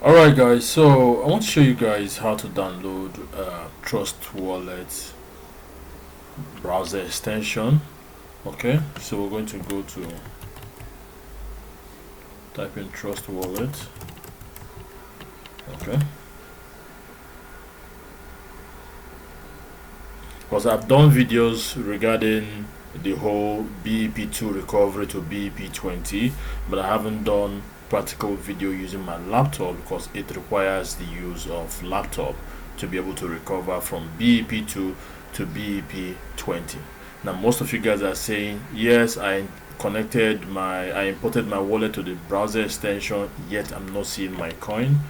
Alright guys, so I want to show you guys how to download Trust Wallet browser extension. Okay, so we're going to go to type in Trust Wallet. Okay, because I've done videos regarding the whole BEP2 recovery to BEP20, but I haven't done practical video using my laptop because it requires the use of laptop to be able to recover from BEP2 to BEP20. Now most of you guys are saying yes, I imported my wallet to the browser extension, yet I'm not seeing my coin.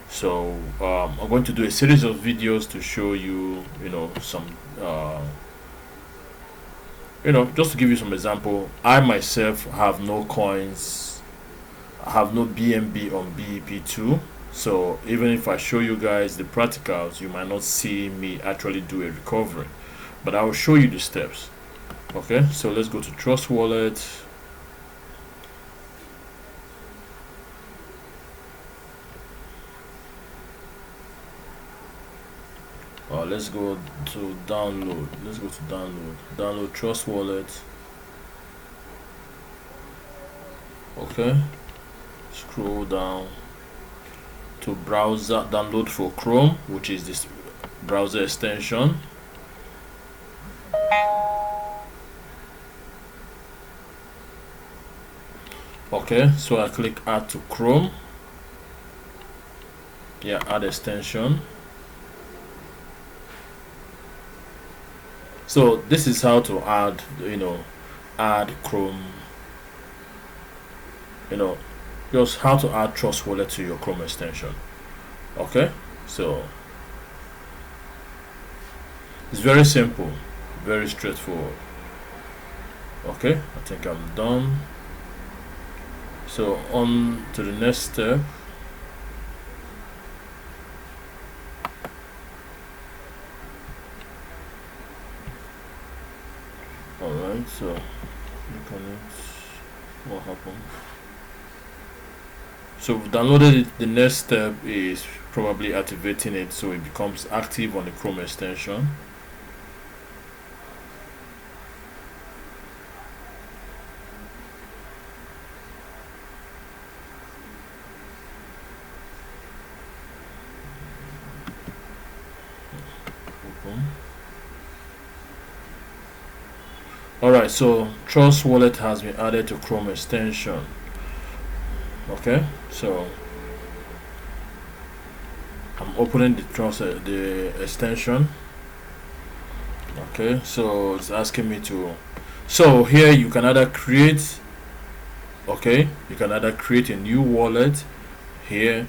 So I'm going to do a series of videos to show you, some just to give you some example. I myself have no coins, I have no BNB on BEP2. So even if I show you guys the practicals, you might not see me actually do a recovery, but I will show you the steps. Okay, so let's go to Trust Wallet. Let's go to download. Download Trust Wallet. Okay, scroll down to browser, download for Chrome, which is this browser extension. Okay, so I click add to Chrome. Yeah, add extension. So this is how to add Chrome, just how to add Trust Wallet to your Chrome extension. Okay, so it's very simple, very straightforward. Okay, I think I'm done. So on to the next step. Alright, so look on it. What happened? So we've downloaded it. The next step is probably activating it so it becomes active on the Chrome extension. Alright, so Trust Wallet has been added to Chrome extension. Okay, so I'm opening the extension. Okay, so it's asking me to, so here you can either create, you can either create a new wallet here,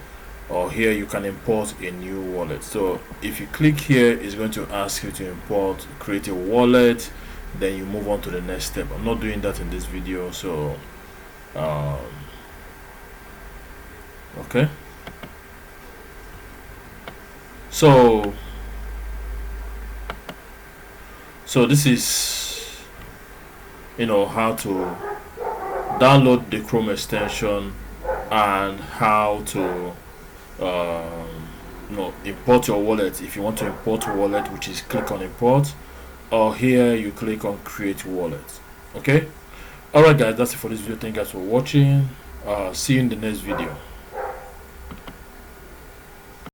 or here you can import a new wallet. So if you click here, it's going to ask you to create a wallet, then you move on to the next step. I'm not doing that in this video, so okay, so this is how to download the Chrome extension and how to import your wallet. If you want to import a wallet, which is click on import, or here you click on create wallet. Okay, alright guys, that's it for this video. Thank you guys for watching. See you in the next video.